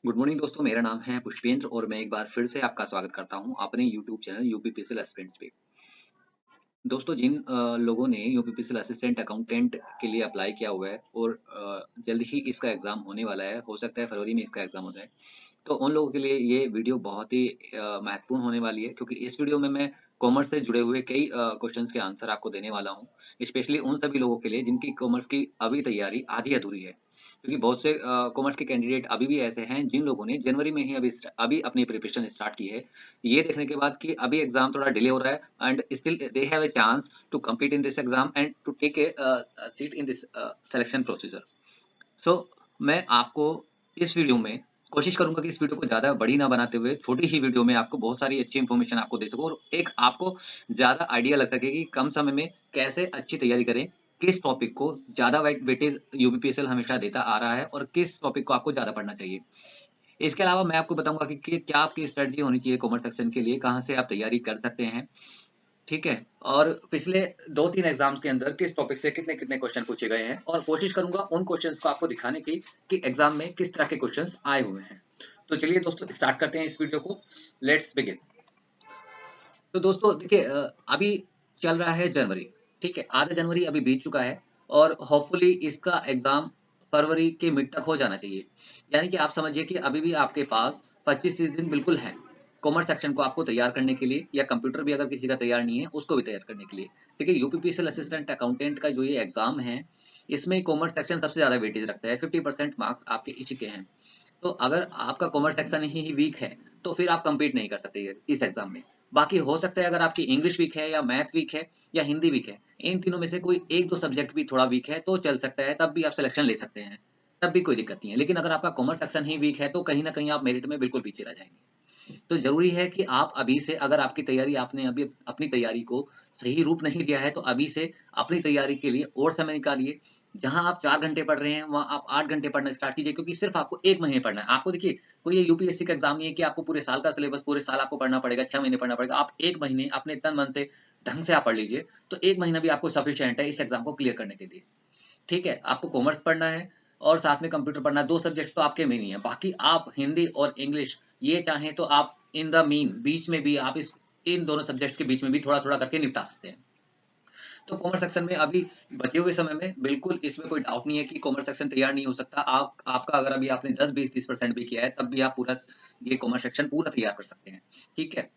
Good morning दोस्तों, मेरा नाम है पुष्पेंद्र और मैं एक बार फिर से आपका स्वागत करता हूं अपने यूट्यूब चैनल यूपीपीएससी एस्पिरेंट्स पे। दोस्तों, जिन लोगों ने यूपीपीएससी असिस्टेंट अकाउंटेंट के लिए अप्लाई किया हुआ है और जल्द ही इसका एग्ज़ाम होने वाला है, हो सकता है फरवरी में इसका एग्ज़ाम हो जाए। तो उन लोगों के लिए ये वीडियो बहुत ही महत्वपूर्ण होने वाली है, क्योंकि इस वीडियो में मैं कॉमर्स से जुड़े हुए कई क्वेश्चंस के आंसर आपको देने वाला हूँ। स्पेशली उन सभी लोगों के लिए जिनकी कॉमर्स की अभी तैयारी आधी-अधूरी है। क्योंकि बहुत से कॉमर्स के कैंडिडेट अभी भी ऐसे हैं जिन लोगों ने जनवरी में ही अभी अपनी प्रिपरेशन स्टार्ट की है। ये देखने के बाद कि अभी एग्ज़ाम थोड़ा डिले हो रहा है and still they have a chance to compete in this exam and to take a seat in this selection procedure. सो मैं आपको इस वीडियो में कोशिश करूँगा कि इस वीडियो को ज़्यादा बड़ी ना बनाते हुए छोटी ही वीडियो में आपको बहुत सारी अच्छी इन्फॉर्मेशन आपको दे सकूँ और एक आपको ज़्यादा आइडिया लग सके कि कम समय में कैसे अच्छी तैयारी करें, किस टॉपिक को ज़्यादा वेटेज यूपीपीएससी हमेशा देता आ रहा है और किस टॉपिक को आपको ज़्यादा पढ़ना चाहिए। इसके अलावा मैं आपको बताऊँगा कि क्या आपकी स्ट्रैटेजी होनी चाहिए कॉमर्स सेक्शन के लिए, कहाँ से आप तैयारी कर सकते हैं। ठीक है? और पिछले 2-3 एग्ज़ाम्स के अंदर किस टॉपिक से कितने-कितने क्वेश्चन पूछे गए हैं और कोशिश करूँगा उन क्वेश्चन्स को आपको दिखाने की कि एग्ज़ाम में किस तरह के क्वेश्चन्स आए हुए हैं। तो चलिए दोस्तों स्टार्ट करते हैं इस वीडियो को। Let's begin. तो दोस्तों देखिए, अभी चल रहा है जनवरी, ठीक है? आधा जनवरी अभी बीत चुका है और होपफुली इसका एग्ज़ाम फरवरी के मिड तक हो जाना चाहिए। यानी कि आप समझिए कि अभी भी आपके पास 25-30 दिन बिल्कुल हैं, कॉमर्स सेक्शन को आपको तैयार करने के लिए या कंप्यूटर भी अगर किसी का तैयार नहीं है, उसको भी तैयार करने के लिए। ठीक है? यूपीपीएससी असिस्टेंट अकाउंटेंट का जो ये एग्ज़ाम है, इसमें कॉमर्स सेक्शन सबसे ज़्यादा वेटेज रखता है, 50% मार्क्स आपके इसी के हैं। तो अगर आपका कॉमर्स सेक्शन ही वीक है, तो फिर आप कम्पीट नहीं कर सकते इस एग्ज़ाम में। बाकी हो सकता है अगर आपकी इंग्लिश वीक है या मैथ वीक है या हिंदी वीक है, इन तीनों में से कोई 1-2 सब्जेक्ट भी थोड़ा वीक है तो चल सकता है, तब भी आप सिलेक्शन ले सकते हैं, तब भी कोई दिक्कत नहीं है। लेकिन अगर आपका कॉमर्स सेक्शन ही वीक है तो कहीं न कहीं आप मेरिट में बिल्कुल पीछे रह जाएँगे। तो ज़रूरी है कि आप अभी से, अगर आपकी तैयारी, आपने अभी अपनी तैयारी को सही रूप नहीं दिया है, तो अभी से अपनी तैयारी के लिए और समय निकालिए। जहाँ आप 4 घंटे पढ़ रहे हैं, वहाँ आप 8 घंटे पढ़ना स्टार्ट कीजिए, क्योंकि सिर्फ़ आपको 1 महीने पढ़ना है। आपको देखिए, कोई ये यूपीएससी का एग्ज़ाम नहीं है कि आपको पूरे साल का सिलेबस पूरे साल आपको पढ़ना पड़ेगा, 6 महीने पढ़ना पड़ेगा। आप 1 महीने अपने तन-मन से ढंग से आप पढ़ लीजिए, तो 1 महीना भी आपको सफिशिएंट है इस एग्ज़ाम को क्लियर करने के लिए। ठीक है? आपको कॉमर्स पढ़ना है और साथ में कंप्यूटर पढ़ना है, 2 सब्जेक्ट्स तो आपके मेन ही हैं। बाकी आप हिंदी और इंग्लिश, ये चाहें तो आप इन द मीन बीच में भी आप इस इन दोनों सब्जेक्ट्स के बीच में भी थोड़ा-थोड़ा करके निपटा सकते हैं। तो कॉमर्स सेक्शन में अभी बचे हुए समय में बिल्कुल इसमें कोई डाउट नहीं है कि कॉमर्स सेक्शन तैयार नहीं हो सकता। आप आपका अगर अभी आपने 10, 20, 30% भी किया है, तब भी आप पूरा ये कॉमर्स सेक्शन पूरा तैयार कर सकते हैं। ठीक है?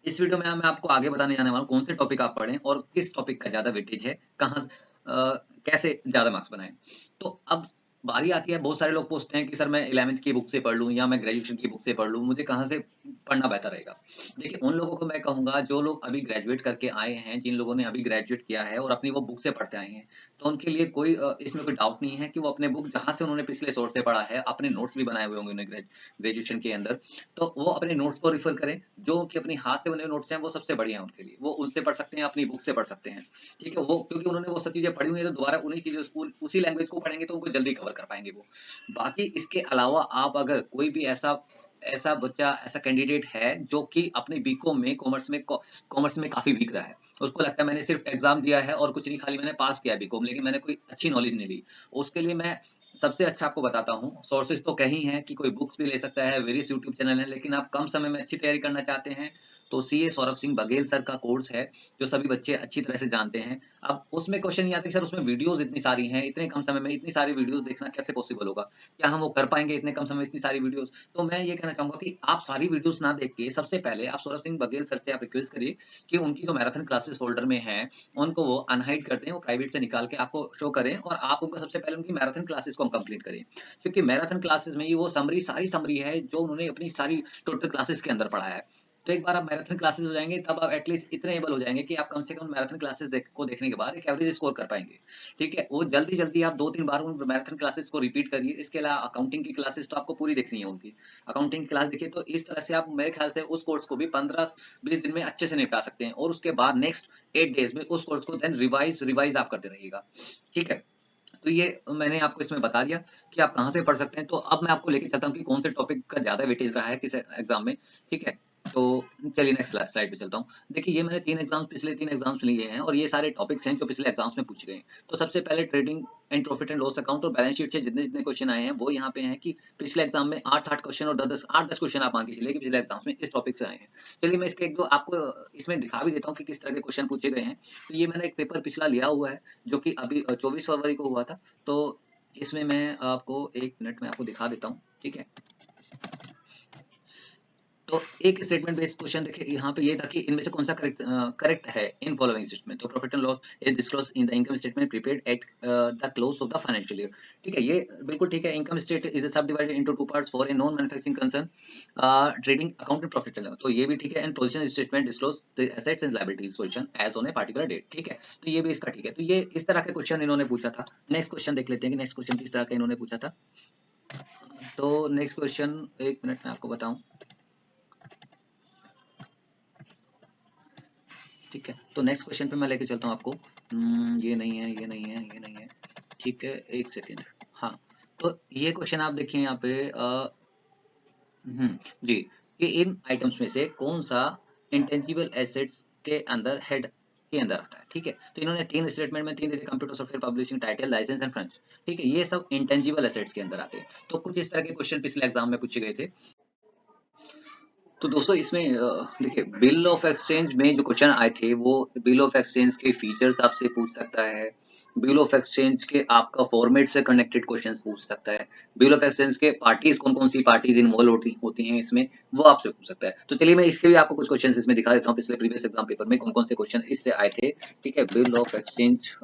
इस वीडियो में मैं आपको आगे बताने जाने वाला हूँ कौन से टॉपिक आप पढ़ें और किस टॉपिक का ज़्यादा वेटेज है, कैसे ज़्यादा मार्क्स बनाएँ। तो अब बारी आती है, बहुत सारे लोग पूछते हैं कि सर मैं 11th की बुक से पढ़ लूँ या मैं ग्रेजुएशन की बुक से पढ़ लूँ, मुझे कहाँ से पढ़ना बेहतर रहेगा? देखिए, उन लोगों को मैं कहूँगा जो लोग अभी ग्रेजुएट करके आए हैं, जिन लोगों ने अभी ग्रेजुएट किया है और अपनी वो बुक से पढ़ते आए हैं, तो उनके लिए कोई इसमें कोई डाउट नहीं है कि वो अपने बुक जहाँ से उन्होंने पिछले सोर्स से पढ़ा है, अपने नोट्स भी बनाए हुए होंगे उन्होंने ग्रेजुएशन के अंदर, तो वो अपने नोट्स को रेफर करें। जो उनके अपने हाथ से बने हुए नोट्स हैं, वो सबसे बढ़िया हैं उनके लिए। वो उनसे पढ़ सकते हैं, अपनी बुक से पढ़ सकते हैं। ठीक है? वो क्योंकि उन्होंने वो सब चीज़ें पढ़ी हुई हैं, तो दोबारा उन्हीं चीज़ों उसी लैंग्वेज को पढ़ेंगे तो उनको जल्दी कवर कर पाएँगे वो। बाकी इसके अलावा आप अगर कोई भी ऐसा ऐसा बच्चा, ऐसा कैंडिडेट है जो कि अपने बीकॉम में कॉमर्स में काफ़ी वीक रहा है। उसको लगता है मैंने सिर्फ एग्ज़ाम दिया है और कुछ नहीं, खाली मैंने पास किया है बीकॉम, लेकिन मैंने कोई अच्छी नॉलेज नहीं ली। उसके लिए मैं सबसे अच्छा आपको बताता हूँ, सोर्सेज़ तो कई हैं कि कोई बुक्स भी ले सकता है, वेरियस यूट्यूब चैनल हैं, लेकिन आप कम समय में अच्छी तैयारी करना चाहते हैं, तो सीए सौरभ सिंह बघेल सर का कोर्स है, जो सभी बच्चे अच्छी तरह से जानते हैं। अब उसमें क्वेश्चन ये आता है कि सर उसमें वीडियोज़ इतनी सारी हैं, इतने कम समय में इतनी सारी वीडियोज़ देखना कैसे पॉसिबल होगा? क्या हम वो कर पाएँगे इतने कम समय में इतनी सारी वीडियोज़? तो मैं ये कहना चाहूँगा कि आप सारी वीडियोज़ ना देख के सबसे पहले आप सौरभ सिंह बघेल सर से आप रिक्वेस्ट करिए कि उनकी जो मैराथन क्लासेस फ़ोल्डर में हैं, उनको वो अनहाइड कर दें, वो प्राइवेट से निकाल के आपको शो करें और आप उनको सबसे पहले उनकी मैराथन क्लासेस को हम कंप्लीट करें। क्योंकि मैराथन क्लासेस में ही वो सारी समरी है जो उन्होंने अपनी सारी टोटल क्लासेस के अंदर पढ़ाया है। तो एक बार आप मैराथन क्लासेस हो जाएँगे, तब आप एटलीस्ट इतने एबल हो जाएँगे कि आप कम से कम मैराथन क्लासेस देखने के बाद एक एवरेज स्कोर कर पाएँगे। ठीक है? वो जल्दी-जल्दी आप 2-3 बार उन मैराथन क्लासेस को रिपीट करिए। इसके अलावा अकाउंटिंग की क्लासेस तो आपको पूरी देखनी है उनकी। अकाउंटिंग क्लास देखिए, तो इस तरह से आप मेरे ख्याल से उस कोर्स को भी 15-20 दिन में अच्छे से निपटा सकते हैं और उसके बाद नेक्स्ट 8 डेज़ में उस कोर्स को देन रिवाइज़ आप करते रहिएगा। ठीक है? तो ये मैंने आपको इसमें बता दिया कि आप कहाँ से पढ़ सकते हैं। तो अब मैं आपको लेके चलता हूँ कि कौन से टॉपिक का ज़्यादा वेटेज रहा है किस एग्ज़ाम में, ठीक है? तो चलिए नेक्स्ट स्लाइड पे चलता हूँ। देखिए ये मैंने पिछले 3 एग्जाम्स लिए हैं और ये सारे टॉपिक्स हैं जो पिछले एग्जाम्स में पूछे गए हैं। तो सबसे पहले trading and profit and loss account और बैलेंस शीट से जितने क्वेश्चन आए हैं वो यहाँ पे हैं कि पिछले एग्जाम में 8 क्वेश्चन और 8-10 क्वेश्चन आप मान के चलिए कि पिछले एग्जाम्स में इस टॉपिक से आए हैं। चलिए मैं इसके 1-2 आपको इसमें दिखा भी देता हूँ कि किस तरह के क्वेश्चन पूछे गए हैं। तो ये मैंने एक पेपर पिछला लिया हुआ है जो कि अभी 24 फरवरी को हुआ था। तो इसमें मैं आपको 1 मिनट में आपको दिखा देता हूँ, ठीक है। तो एक स्टेटमेंट बेस्ड क्वेश्चन देखिए यहाँ पे ये था कि इनमें से कौन सा करेक्ट है इन फॉलोइंग स्टेटमेंट। तो profit and loss is disclosed in the income statement prepared at the close of the financial year. ठीक है, ये बिल्कुल ठीक है। Income state is subdivided into 2 parts for a non manufacturing concern trading account and profit and loss. तो ये भी ठीक है। And position statement disclose the assets and liabilities position as on a particular date. ठीक है, तो ये भी इसका ठीक है। तो ये इस तरह के क्वेश्चन इन्होंने पूछा था। नेक्स्ट क्वेश्चन देख लेते हैं कि नेक्स्ट क्वेश्चन किस तरह का इन्होंने पूछा था। तो नेक्स्ट क्वेश्चन 1 मिनट में आपको बताऊं, ठीक है। तो नेक्स्ट क्वेश्चन पे मैं लेके चलता हूँ आपको। ये नहीं है, ये नहीं है, ये नहीं है, ठीक है, 1 सेकेंड। हाँ, तो ये क्वेश्चन आप देखिए यहाँ पे जी, कि इन आइटम्स में से कौन सा इंटेंजिबल एसेट्स के अंदर हेड के अंदर आता है। ठीक है, तो इन्होंने 3 स्टेटमेंट में 3 दिए, computer software publishing title licence and funds. ठीक है, ये सब इंटेंजिबल एसेट्स के अंदर आते हैं। तो कुछ इस तरह के क्वेश्चन पिछले एग्जाम में पूछे गए थे। तो दोस्तों इसमें देखिए बिल ऑफ एक्सचेंज में जो क्वेश्चन आए थे वो बिल ऑफ एक्सचेंज के फीचर्स आपसे पूछ सकता है। बिल ऑफ एक्सचेंज के आपका फॉर्मेट से कनेक्टेड क्वेश्चंस पूछ सकता है। बिल ऑफ एक्सचेंज के पार्टीज कौन-कौन सी पार्टीज इन्वॉल्व होती हैं इसमें, वो आपसे पूछ सकता है। तो चलिए मैं इसके भी आपको कुछ क्वेश्चंस इसमें दिखा देता हूँ पिछले प्रीवियस एग्जाम पेपर में कौन-कौन से क्वेश्चन इससे आए थे। ठीक है, बिल ऑफ एक्सचेंज,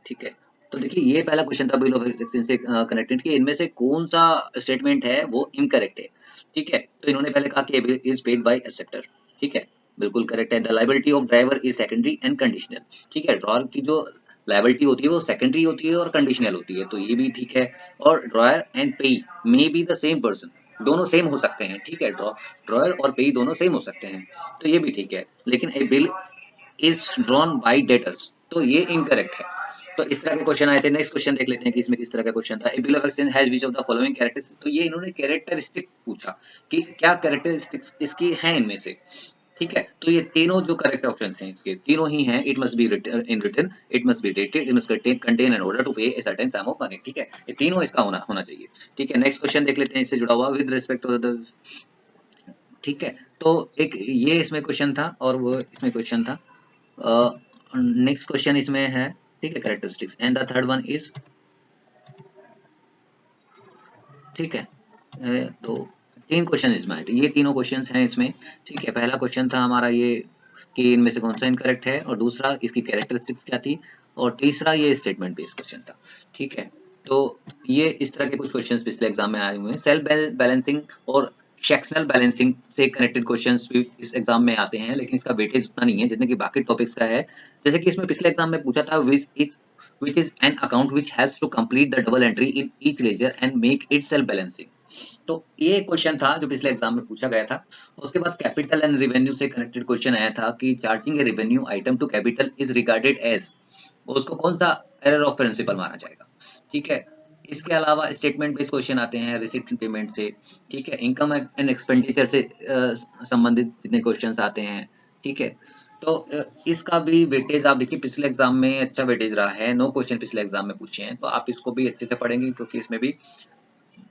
ठीक है। तो देखिए ये पहला क्वेश्चन था बिल ऑफ एक्सचेंज से कनेक्टेड कि इनमें से कौन सा स्टेटमेंट है वो इनकरेक्ट है। ठीक है, तो इन्होंने पहले कहा कि bill is paid by acceptor. ठीक है, बिल्कुल करेक्ट है। The liability of driver is secondary and conditional. ठीक है, ड्राइवर की जो लायबिलिटी होती है वो सेकेंडरी होती है और कंडीशनल होती है, तो ये भी ठीक है। और ड्रायर एंड पेई may be the same person, दोनों सेम हो सकते हैं। ठीक है, ड्रायर और पेई दोनों सेम हो सकते हैं, तो ये भी ठीक है। लेकिन a bill is drawn by debtors, तो ये इनकरेक्ट है। तो इस तरह के क्वेश्चन आए थे। नेक्स्ट क्वेश्चन देख लेते हैं कि इसमें किस तरह का क्वेश्चन था। A bill of exchange has which of the following characteristics. तो ये इन्होंने कैरेक्टरिस्टिक पूछा कि क्या कैरेक्टरिस्टिक्स इसकी हैं इनमें से। ठीक है, तो ये तीनों जो करेक्ट ऑप्शंस हैं इसके तीनों ही हैं। It must be in written, it must be dated, it must contain an order to pay a certain sum of money. ठीक है, ये तीनों इसका होना चाहिए। ठीक है, नेक्स्ट क्वेश्चन देख लेते हैं इससे जुड़ा हुआ विद रिस्पेक्ट टू द। ठीक है, तो एक ये इसमें क्वेश्चन था और वो इसमें क्वेश्चन था। नेक्स्ट क्वेश्चन इसमें है, ठीक है, characteristics and the third one is, ठीक है, तो 3 क्वेश्चन इसमें आए थे। ये तीनों क्वेश्चंस हैं इसमें। ठीक है, पहला क्वेश्चन था हमारा ये कि इनमें से कौन सा इनकरेक्ट है, और दूसरा इसकी कैरेक्टरिस्टिक्स क्या थी, और तीसरा ये स्टेटमेंट बेस्ड क्वेश्चन था। ठीक है, तो ये इस तरह के कुछ क्वेश्चंस पिछले एग्जाम में आए हुए हैं। सेल्फ बैलेंसिंग और सेक्शनल बैलेंसिंग से कनेक्टेड क्वेश्चंस भी इस एग्जाम में आते हैं, लेकिन इसका वेटेज उतना नहीं है जितने कि बाकी टॉपिक्स का है। जैसे कि इसमें पिछले एग्जाम में पूछा था which is an account which helps to complete the double entry in each ledger and make it self balancing। तो ये क्वेश्चन था जो पिछले एग्जाम में पूछा गया था। उसके बाद कैपिटल एंड रेवेन्यू से कनेक्टेड क्वेश्चन आया था कि charging a revenue item to capital is regarded as, उसको कौन सा एरर ऑफ प्रिंसिपल माना जाएगा। ठीक है, इसके अलावा स्टेटमेंट बेस्ड क्वेश्चन आते हैं रिसीप्ट पेमेंट से। ठीक है, इनकम एंड एक्सपेंडिचर से संबंधित जितने क्वेश्चंस आते हैं। ठीक है, तो इसका भी वेटेज आप देखिए पिछले एग्जाम में अच्छा वेटेज रहा है। 9 क्वेश्चन पिछले एग्जाम में पूछे हैं, तो आप इसको भी अच्छे से पढ़ेंगे क्योंकि इसमें भी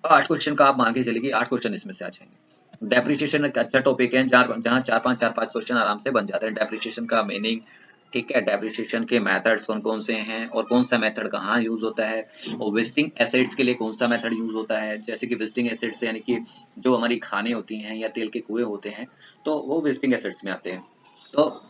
8 क्वेश्चन का आप मान के चलिए कि 8 क्वेश्चन इसमें से आ जाएंगे। डेप्रिसिएशन एक अच्छा टॉपिक है जहाँ 4-5 क्वेश्चन आराम से बन जाते हैं। डेप्रिसिएशन का मीनिंग, ठीक है, डेप्रिसिएशन के मेथड्स कौन-कौन से हैं और कौन सा मेथड कहाँ यूज होता है, और वेस्टिंग एसेट्स के लिए कौन सा मेथड यूज होता है। जैसे कि वेस्टिंग एसेट्स यानी कि जो हमारी खाने होती हैं या तेल के कुएं होते हैं, तो वो वेस्टिंग एसेट्स में आते हैं। तो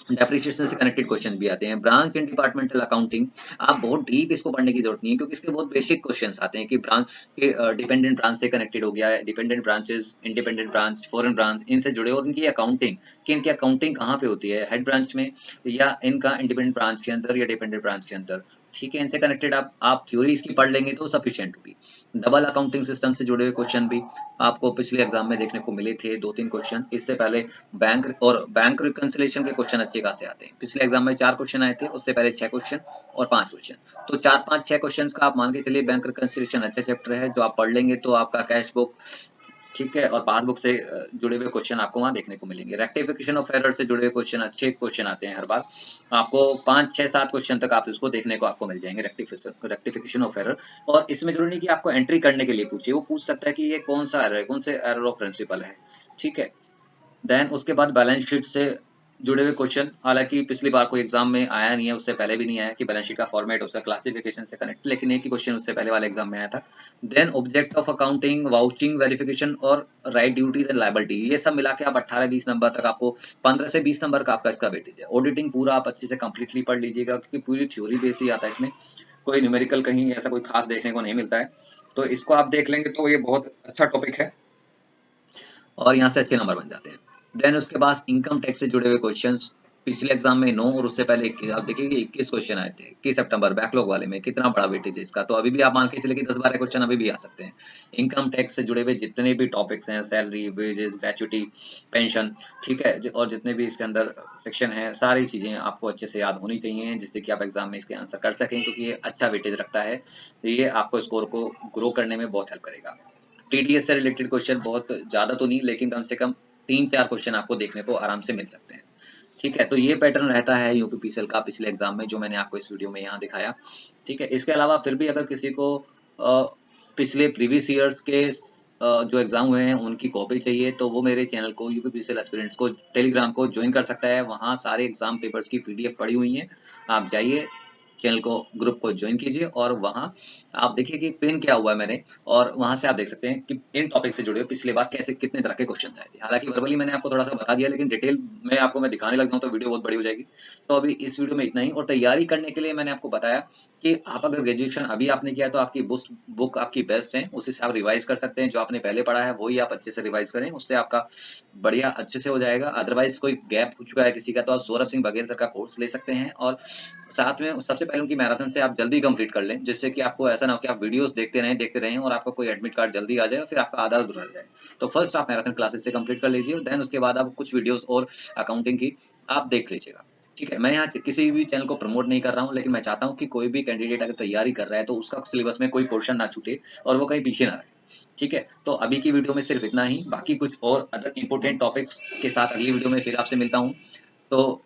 डेप्रिसिएशन से कनेक्टेड क्वेश्चन भी आते हैं। ब्रांच एंड डिपार्टमेंटल अकाउंटिंग, आप बहुत डीप इसको पढ़ने की जरूरत नहीं है क्योंकि इसके बहुत बेसिक क्वेश्चंस आते हैं कि ब्रांच के डिपेंडेंट ब्रांच से कनेक्टेड हो गया है, dependent branches, independent branch, foreign branch, इनसे जुड़े और इनकी अकाउंटिंग कि इनकी अकाउंटिंग कहाँ पे होती है, हेड ब्रांच में या इनका इंडिपेंडेंट ब्रांच के अंदर या डिपेंडेंट ब्रांच के अंदर। ठीक है, इनसे कनेक्टेड आप थ्योरी इसकी पढ़ लेंगे तो सफिशिएंट होगी। डबल अकाउंटिंग सिस्टम से जुड़े हुए क्वेश्चन भी आपको पिछले एग्जाम में देखने को मिले थे 2-3 क्वेश्चन। इससे पहले बैंक रिकंसिलिएशन के क्वेश्चन अच्छे खासे आते हैं। पिछले एग्जाम में 4 क्वेश्चन आए थे, उससे पहले 6 क्वेश्चन और 5 क्वेश्चन। तो 4-5-6 क्वेश्चन का आप मान के चलिए बैंक रिकंसिलिएशन अच्छा चैप्टर है जो आप पढ़ लेंगे तो आपका कैश बुक, ठीक है, और पासबुक से जुड़े हुए क्वेश्चन आपको वहाँ देखने को मिलेंगे। रेक्टिफिकेशन ऑफ एरर से जुड़े हुए क्वेश्चन, अच्छे क्वेश्चन आते हैं हर बार। आपको 5, 6, 7 क्वेश्चन तक आप इसको देखने को आपको मिल जाएंगे, रेक्टिफिकेशन ऑफ एरर। और इसमें जरूरी नहीं कि आपको एंट्री करने के लिए पूछे, वो पूछ सकता है कि ये कौन सा एरर है, कौन से एरर ऑफ प्रिंसिपल है। ठीक है, देन उसके बाद बैलेंस शीट से जुड़े हुए क्वेश्चन, हालांकि पिछली बार कोई एग्जाम में आया नहीं है, उससे पहले भी नहीं आया कि बैलेंस शीट का फॉर्मेट उसका क्लासिफिकेशन से कनेक्ट, लेकिन एक ही क्वेश्चन उससे पहले वाले एग्जाम में आया था। Then object of accounting, vouching, verification और राइट ड्यूटीज एंड लायबिलिटी, ये सब मिला के आप 18-20 नंबर तक, आपको 15 से 20 नंबर का आपका इसका वेटेज है। ऑडिटिंग पूरा आप अच्छे से कंप्लीटली पढ़ लीजिएगा, क्योंकि पूरी थ्योरी बेस ही आता है इसमें, कोई न्यूमेरिकल कहीं ऐसा कोई खास देखने को नहीं मिलता है। तो इसको आप देख लेंगे तो ये बहुत अच्छा टॉपिक है और यहाँ से अच्छे नंबर बन जाते हैं। देन उसके बाद इनकम टैक्स से जुड़े हुए क्वेश्चंस, पिछले एग्जाम में 9 और उससे पहले 21, आप देखिए 21 क्वेश्चन आए थे 21 सितंबर बैकलॉग वाले में, कितना बड़ा वेटेज है इसका। तो अभी भी आप मान के चलिए कि 10-12 क्वेश्चन अभी भी आ सकते हैं। इनकम टैक्स से जुड़े हुए जितने भी टॉपिक्स हैं, सैलरी, वेजेस, ग्रेचुटी, पेंशन, ठीक है, और जितने भी इसके अंदर सेक्शन है, सारी चीजें आपको अच्छे से याद होनी चाहिए, जिससे कि आप एग्जाम में इसके आंसर कर सकें, क्योंकि ये अच्छा वेटेज रखता है। ये आपको स्कोर को ग्रो करने में बहुत हेल्प करेगा। टीडीएस से रिलेटेड क्वेश्चन बहुत ज्यादा तो नहीं, लेकिन कम से कम 3-4 क्वेश्चन आपको देखने को आराम से मिल सकते हैं। ठीक है, तो ये पैटर्न रहता है यूपीपीसीएल का पिछले एग्जाम में, जो मैंने आपको इस वीडियो में यहाँ दिखाया। ठीक है, इसके अलावा फिर भी अगर किसी को पिछले प्रीवियस ईयर्स के जो एग्जाम हुए हैं उनकी कॉपी चाहिए, तो वो मेरे चैनल को यूपीपीसीएल एस्पिरेंट्स को टेलीग्राम को ज्वाइन कर सकता है। वहाँ सारे एग्जाम पेपर्स की पीडीएफ पड़ी हुई है, आप जाइए चैनल को, ग्रुप को ज्वाइन कीजिए, और वहाँ आप देखिए कि पिन क्या हुआ है मैंने, और वहां से आप देख सकते हैं कि इन टॉपिक से जुड़े हुए पिछले बार कैसे कितने तरह के क्वेश्चन आए थे। हालांकि वर्बली मैंने आपको थोड़ा सा बता दिया, लेकिन डिटेल में आपको मैं दिखाने लग जाऊं तो वीडियो बहुत बड़ी हो जाएगी। तो अभी इस वीडियो में इतना ही। और तैयारी करने के लिए मैंने आपको बताया कि आप अगर ग्रेजुएशन अभी आपने किया तो आपकी बुक आपकी बेस्ट है, उसी से आप रिवाइज कर सकते हैं। जो आपने पहले पढ़ा है वही आप अच्छे से रिवाइज करें, उससे आपका बढ़िया अच्छे से हो जाएगा। अदरवाइज कोई गैप हो चुका है किसी का, तो आप सौरभ सिंह बघेल सर का कोर्स ले सकते हैं, और साथ में सबसे पहले उनकी मैराथन से आप जल्दी कंप्लीट कर लें, जिससे कि आपको ऐसा ना हो कि आप वीडियोस देखते रहें और आपका कोई एडमिट कार्ड जल्दी आ जाए और फिर आपका आधा अधूरा रह जाए। तो फर्स्ट आप मैराथन क्लासेस से कंप्लीट कर लीजिए, देन उसके बाद आप कुछ वीडियोस और अकाउंटिंग की आप देख लीजिएगा। ठीक है, मैं यहाँ किसी भी चैनल को प्रमोट नहीं कर रहा हूँ, लेकिन मैं चाहता हूँ कि कोई भी कैंडिडेट अगर तैयारी कर रहा है तो उसका सिलेबस में कोई पोर्शन ना छूटे और वो कहीं पीछे ना रहे। ठीक है, तो अभी की वीडियो में सिर्फ इतना ही, बाकी कुछ और अदर इंपॉर्टेंट टॉपिक्स के साथ अगली वीडियो में फिर आपसे मिलता हूँ। तो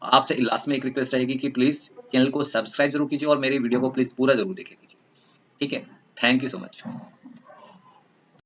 आपसे लास्ट में एक रिक्वेस्ट रहेगी कि प्लीज चैनल को सब्सक्राइब जरूर कीजिए और मेरी वीडियो को प्लीज पूरा जरूर देखे कीजिए। ठीक है, थैंक यू सो मच।